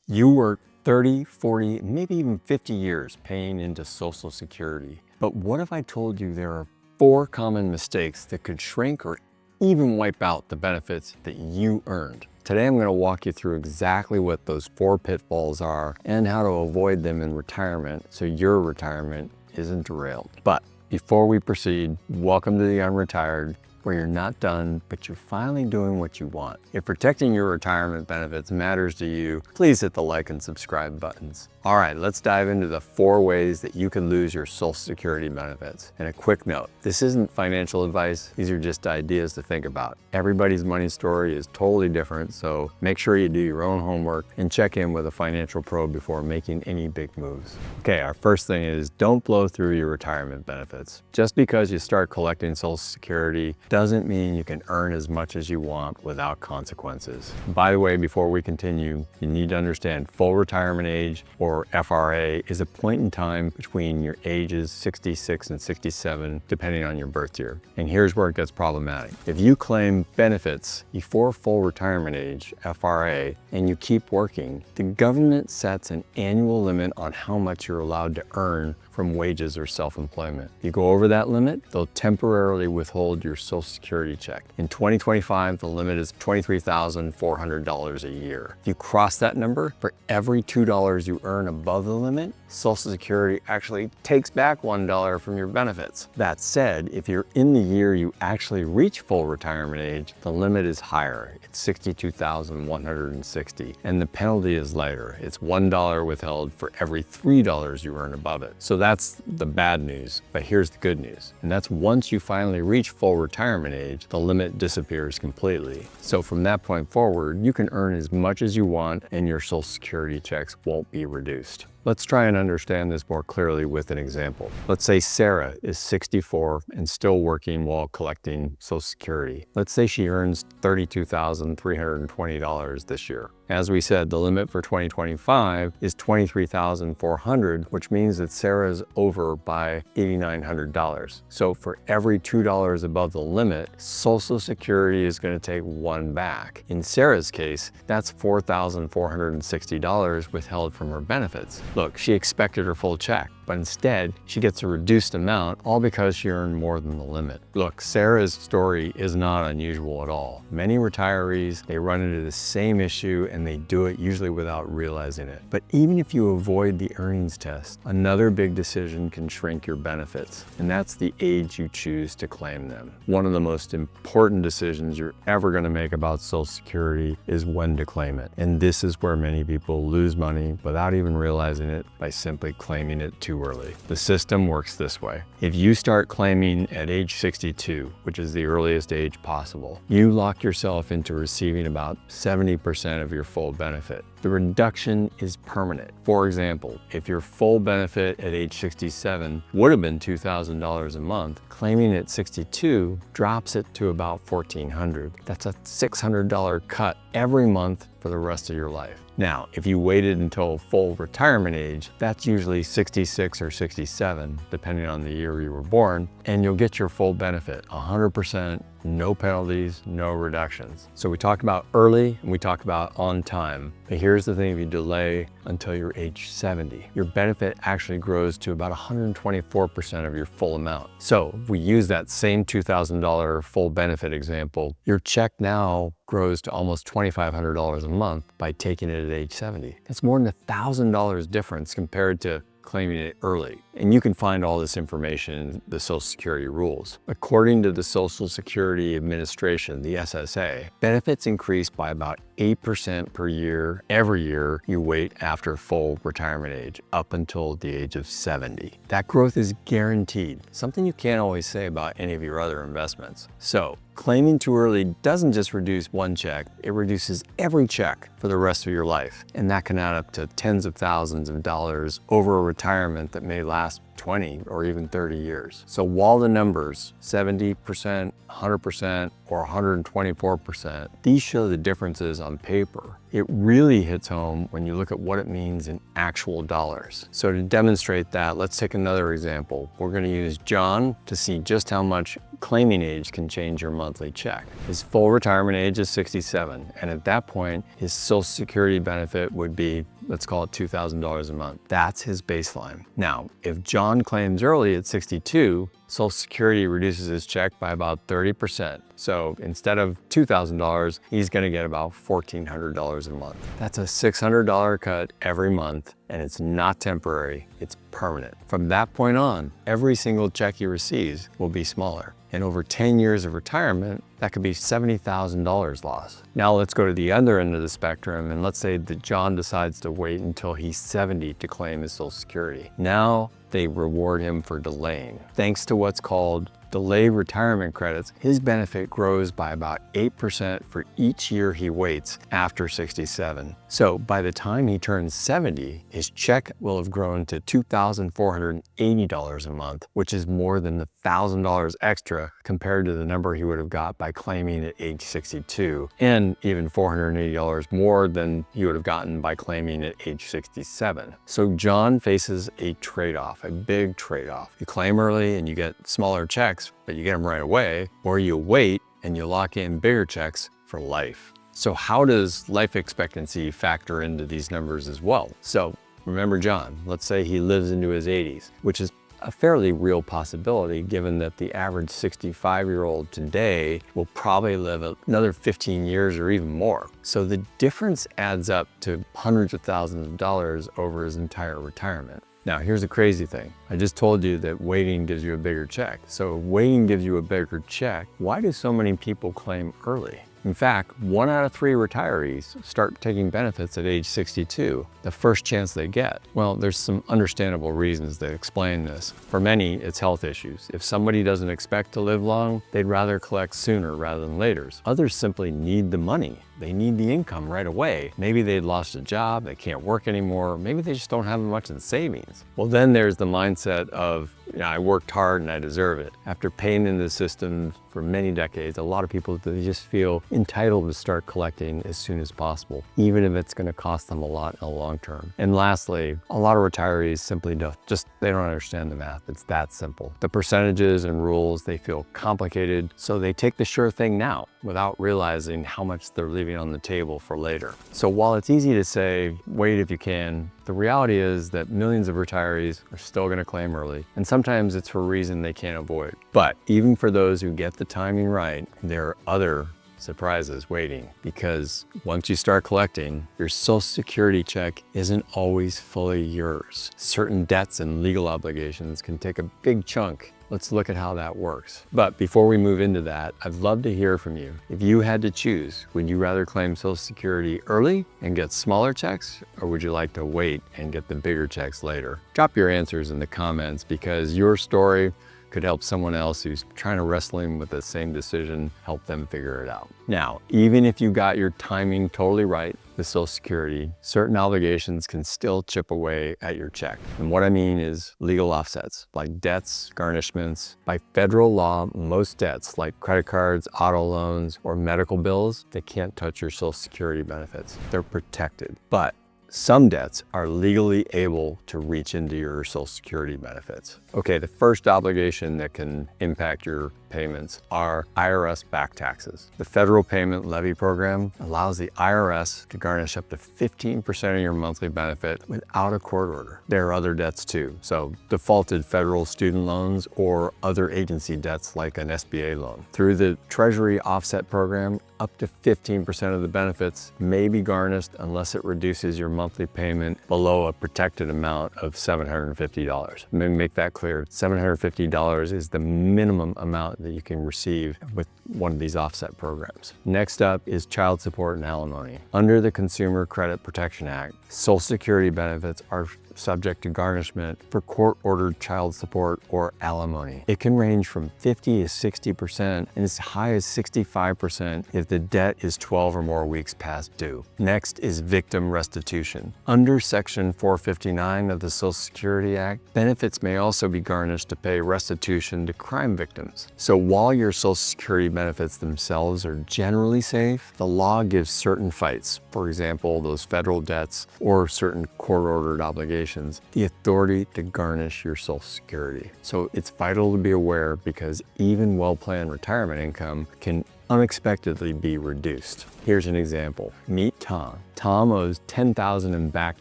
You work 30, 40, maybe even 50 years paying into Social Security. But what if I told you there are 4 common mistakes that could shrink or even wipe out the benefits that you earned? Today I'm going to walk you through exactly what those 4 pitfalls are and how to avoid them in retirement so your retirement isn't derailed. But before we proceed, welcome to the UnRetired, where you're not done, but you're finally doing what you want. If protecting your retirement benefits matters to you, please hit the like and subscribe buttons. All right, let's dive into the 4 ways that you can lose your Social Security benefits. And a quick note, this isn't financial advice. These are just ideas to think about. Everybody's money story is totally different, so make sure you do your own homework and check in with a financial pro before making any big moves. Okay, our first thing is don't blow through your retirement benefits. Just because you start collecting Social Security doesn't mean you can earn as much as you want without consequences. By the way, before we continue, you need to understand full retirement age, or FRA, is a point in time between your ages 66 and 67, depending on your birth year. And here's where it gets problematic. If you claim benefits before full retirement age, FRA, and you keep working, the government sets an annual limit on how much you're allowed to earn from wages or self-employment. If you go over that limit, they'll temporarily withhold your Social Security check. In 2025, the limit is $23,400 a year. If you cross that number, for every $2 you earn above the limit, Social Security actually takes back $1 from your benefits. That said, if you're in the year you actually reach full retirement age, the limit is higher. It's $62,160, and the penalty is lighter. It's $1 withheld for every $3 you earn above it. So that's the bad news, but here's the good news. And that's once you finally reach full retirement age, the limit disappears completely. So from that point forward, you can earn as much as you want and your Social Security checks won't be reduced. Let's try and understand this more clearly with an example. Let's say Sarah is 64 and still working while collecting Social Security. Let's say she earns $32,320 this year. As we said, the limit for 2025 is $23,400, which means that Sarah's over by $8,900. So for every $2 above the limit, Social Security is going to take $1 back. In Sarah's case, that's $4,460 withheld from her benefits. Look, she expected her full check, but instead she gets a reduced amount, all because she earned more than the limit. Look, Sarah's story is not unusual at all. Many retirees, they run into the same issue and they do it usually without realizing it. But even if you avoid the earnings test, another big decision can shrink your benefits, and that's the age you choose to claim them. One of the most important decisions you're ever going to make about Social Security is when to claim it. And this is where many people lose money without even realizing it by simply claiming it too early. The system works this way. If you start claiming at age 62, which is the earliest age possible, you lock yourself into receiving about 70% of your full benefit. The reduction is permanent. For example, if your full benefit at age 67 would have been $2,000 a month, claiming at 62 drops it to about $1,400. That's a $600 cut every month for the rest of your life. Now, if you waited until full retirement age, that's usually 66 or 67, depending on the year you were born, and you'll get your full benefit, 100%, no penalties, no reductions. So we talked about early and we talked about on time. But here's the thing, if you delay until you're age 70, your benefit actually grows to about 124% of your full amount. So if we use that same $2,000 full benefit example, your check now grows to almost $2,500 a month by taking it at age 70. That's more than $1,000 difference compared to claiming it early. And you can find all this information in the Social Security rules. According to the Social Security Administration, the SSA, benefits increase by about 8% per year every year you wait after full retirement age, up until the age of 70. That growth is guaranteed, something you can't always say about any of your other investments. So, claiming too early doesn't just reduce one check, it reduces every check for the rest of your life. And that can add up to tens of thousands of dollars over a retirement that may last 20 or even 30 years. So while the numbers, 70%, 100%, or 124%, these show the differences on paper. It really hits home when you look at what it means in actual dollars. So to demonstrate that, let's take another example. We're going to use John to see just how much claiming age can change your monthly check. His full retirement age is 67, and at that point, his Social Security benefit would be, let's call it $2,000 a month. That's his baseline. Now, if John claims early at 62, Social Security reduces his check by about 30%. So instead of $2,000, he's gonna get about $1,400 a month. That's a $600 cut every month, and it's not temporary, it's permanent. From that point on, every single check he receives will be smaller. And over 10 years of retirement, that could be $70,000 lost. Now let's go to the other end of the spectrum, and let's say that John decides to wait until he's 70 to claim his Social Security. Now they reward him for delaying. Thanks to what's called delayed retirement credits, his benefit grows by about 8% for each year he waits after 67. So by the time he turns 70, his check will have grown to $2,480 a month, which is more than the $1,000 extra compared to the number he would have got by claiming at age 62, and even $480 more than he would have gotten by claiming at age 67. So John faces a trade-off, a big trade-off. You claim early and you get smaller checks, but you get them right away, or you wait and you lock in bigger checks for life. So how does life expectancy factor into these numbers as well? So remember John, let's say he lives into his 80s, which is a fairly real possibility given that the average 65-year-old today will probably live another 15 years or even more. So the difference adds up to hundreds of thousands of dollars over his entire retirement. Now, here's the crazy thing. I just told you that waiting gives you a bigger check. So if waiting gives you a bigger check, why do so many people claim early? In fact, 1 out of 3 retirees start taking benefits at age 62, the first chance they get. Well, there's some understandable reasons that explain this. For many, it's health issues. If somebody doesn't expect to live long, they'd rather collect sooner rather than later. Others simply need the money. They need the income right away. Maybe they'd lost a job, they can't work anymore, maybe they just don't have much in savings. Well, then there's the mindset of, I worked hard and I deserve it. After paying into the system for many decades, a lot of people, they just feel entitled to start collecting as soon as possible, even if it's gonna cost them a lot in the long term. And lastly, a lot of retirees simply they don't understand the math. It's that simple. The percentages and rules, they feel complicated, so they take the sure thing now without realizing how much they're leaving on the table for later. So while it's easy to say, wait if you can, the reality is that millions of retirees are still gonna claim early, and sometimes it's for a reason they can't avoid. But even for those who get the timing right, there are other surprises waiting, because once you start collecting, your Social Security check isn't always fully yours. Certain debts and legal obligations can take a big chunk. Let's look at how that works. But before we move into that, I'd love to hear from you. If you had to choose, would you rather claim Social Security early and get smaller checks, or would you like to wait and get the bigger checks later? Drop your answers in the comments, because your story could help someone else who's trying to wrestling with the same decision, help them figure it out. Now, even if you got your timing totally right with Social Security, certain obligations can still chip away at your check. And what I mean is legal offsets, like debts, garnishments. By federal law, most debts, like credit cards, auto loans, or medical bills, they can't touch your Social Security benefits. They're protected. But some debts are legally able to reach into your Social Security benefits. Okay, the first obligation that can impact your payments are IRS back taxes. The federal payment levy program allows the IRS to garnish up to 15% of your monthly benefit without a court order. There are other debts too, so defaulted federal student loans or other agency debts like an SBA loan. Through the Treasury offset program, up to 15% of the benefits may be garnished unless it reduces your monthly payment below a protected amount of $750. Let me make that clear. $750 is the minimum amount that you can receive with one of these offset programs. Next up is child support and alimony. Under the Consumer Credit Protection Act, Social Security benefits are subject to garnishment for court-ordered child support or alimony. It can range from 50 to 60% and as high as 65% if the debt is 12 or more weeks past due. Next is victim restitution. Under Section 459 of the Social Security Act, benefits may also be garnished to pay restitution to crime victims. So while your Social Security benefits themselves are generally safe, the law gives certain fights, for example, those federal debts or certain court-ordered obligations, the authority to garnish your Social Security. So it's vital to be aware because even well-planned retirement income can unexpectedly be reduced. Here's an example. Meet Tom. Tom owes $10,000 in back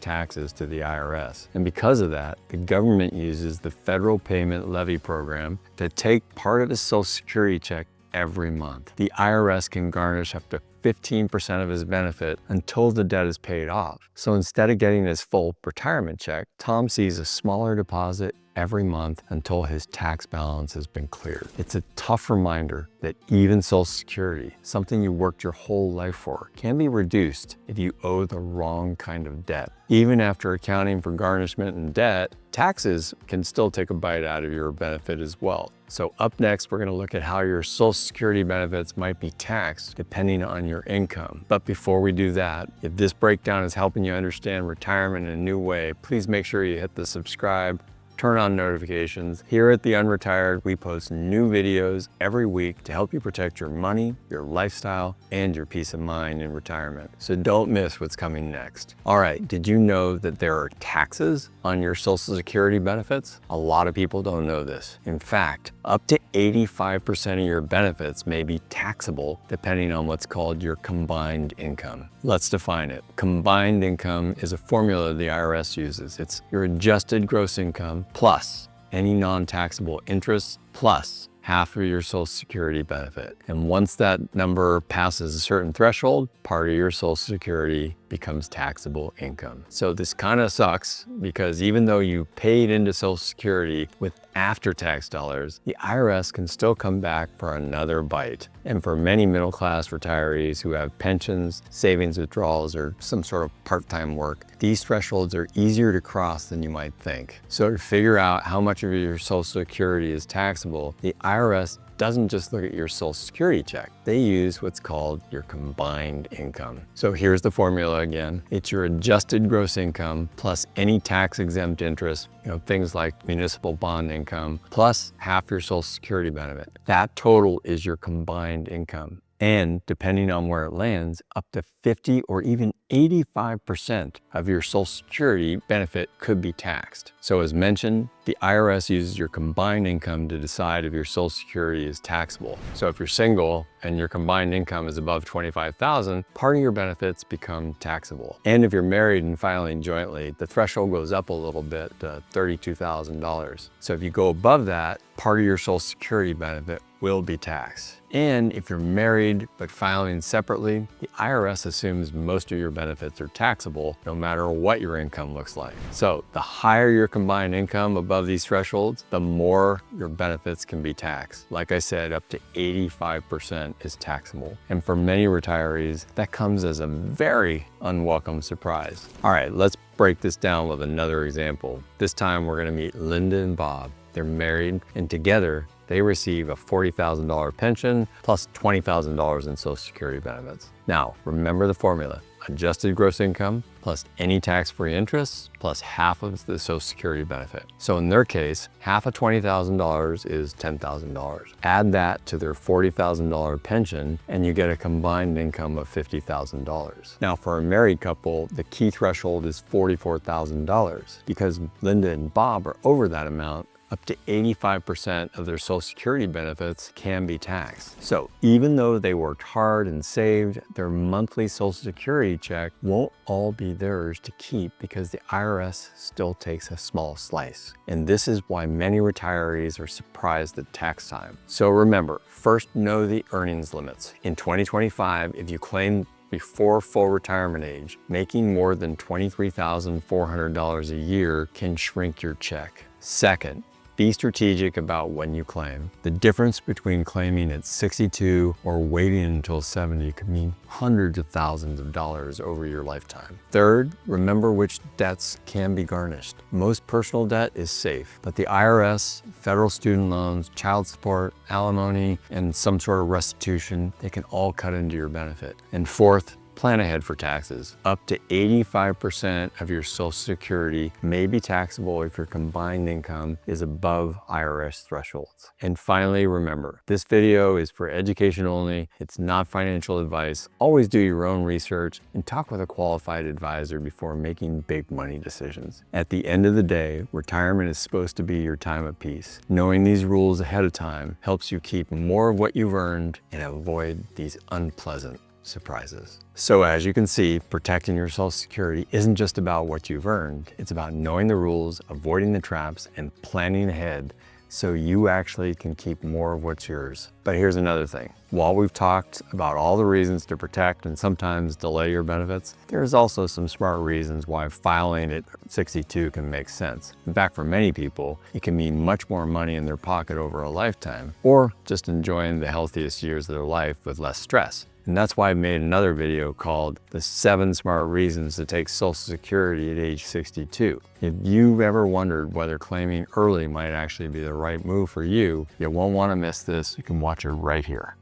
taxes to the IRS. And because of that, the government uses the Federal Payment Levy Program to take part of his Social Security check every month. The IRS can garnish up to 15% of his benefit until the debt is paid off. So instead of getting his full retirement check, Tom sees a smaller deposit every month until his tax balance has been cleared. It's a tough reminder that even Social Security, something you worked your whole life for, can be reduced if you owe the wrong kind of debt. Even after accounting for garnishment and debt, taxes can still take a bite out of your benefit as well. So up next, we're gonna look at how your Social Security benefits might be taxed depending on your income. But before we do that, if this breakdown is helping you understand retirement in a new way, please make sure you hit the subscribe, turn on notifications. Here at the UnRetired, we post new videos every week to help you protect your money, your lifestyle, and your peace of mind in retirement. So don't miss what's coming next. All right, did you know that there are taxes on your Social Security benefits? A lot of people don't know this. In fact, up to 85% of your benefits may be taxable depending on what's called your combined income. Let's define it. Combined income is a formula the IRS uses. It's your adjusted gross income plus any non-taxable interest plus half of your Social Security benefit. And once that number passes a certain threshold, part of your Social Security becomes taxable income. So this kind of sucks because even though you paid into Social Security with after-tax dollars, the IRS can still come back for another bite. And for many middle-class retirees who have pensions, savings withdrawals, or some sort of part-time work, these thresholds are easier to cross than you might think. So to figure out how much of your Social Security is taxable, the IRS doesn't just look at your Social Security check. They use what's called your combined income. So here's the formula again. It's your adjusted gross income plus any tax-exempt interest, things like municipal bond income, plus half your Social Security benefit. That total is your combined income. And depending on where it lands, up to 50 or even 85% of your Social Security benefit could be taxed. So as mentioned, the IRS uses your combined income to decide if your Social Security is taxable. So if you're single and your combined income is above $25,000, part of your benefits become taxable. And if you're married and filing jointly, the threshold goes up a little bit to $32,000. So if you go above that, part of your Social Security benefit will be taxed. And if you're married but filing separately, the IRS assumes most of your benefits are taxable no matter what your income looks like. So the higher your combined income above these thresholds, the more your benefits can be taxed. Like I said, up to 85% is taxable. And for many retirees, that comes as a very unwelcome surprise. All right, let's break this down with another example. This time we're gonna meet Linda and Bob. They're married and together they receive a $40,000 pension plus $20,000 in Social Security benefits. Now, remember the formula. Adjusted gross income plus any tax-free interest plus half of the Social Security benefit. So in their case, half of $20,000 is $10,000. Add that to their $40,000 pension and you get a combined income of $50,000. Now for a married couple, the key threshold is $44,000. Because Linda and Bob are over that amount, up to 85% of their Social Security benefits can be taxed. So even though they worked hard and saved, their monthly Social Security check won't all be theirs to keep because the IRS still takes a small slice. And this is why many retirees are surprised at tax time. So remember, first know the earnings limits. In 2025, if you claim before full retirement age, making more than $23,400 a year can shrink your check. Second, Be strategic about when you claim. The difference between claiming at 62 or waiting until 70 could mean hundreds of thousands of dollars over your lifetime. Third, remember which debts can be garnished. Most personal debt is safe, but the IRS, federal student loans, child support, alimony, and some sort of restitution, they can all cut into your benefit. And fourth, plan ahead for taxes. Up to 85% of your Social Security may be taxable if your combined income is above IRS thresholds. And finally, remember, this video is for education only. It's not financial advice. Always do your own research and talk with a qualified advisor before making big money decisions. At the end of the day, retirement is supposed to be your time of peace. Knowing these rules ahead of time helps you keep more of what you've earned and avoid these unpleasant surprises. So as you can see, protecting your Social Security isn't just about what you've earned. It's about knowing the rules, avoiding the traps, and planning ahead so you actually can keep more of what's yours. But here's another thing. While we've talked about all the reasons to protect and sometimes delay your benefits, there's also some smart reasons why filing at 62 can make sense. In fact, for many people, it can mean much more money in their pocket over a lifetime, or just enjoying the healthiest years of their life with less stress. And that's why I made another video called The 7 Smart Reasons to Take Social Security at age 62. If you've ever wondered whether claiming early might actually be the right move for you, you won't want to miss this. You can watch it right here.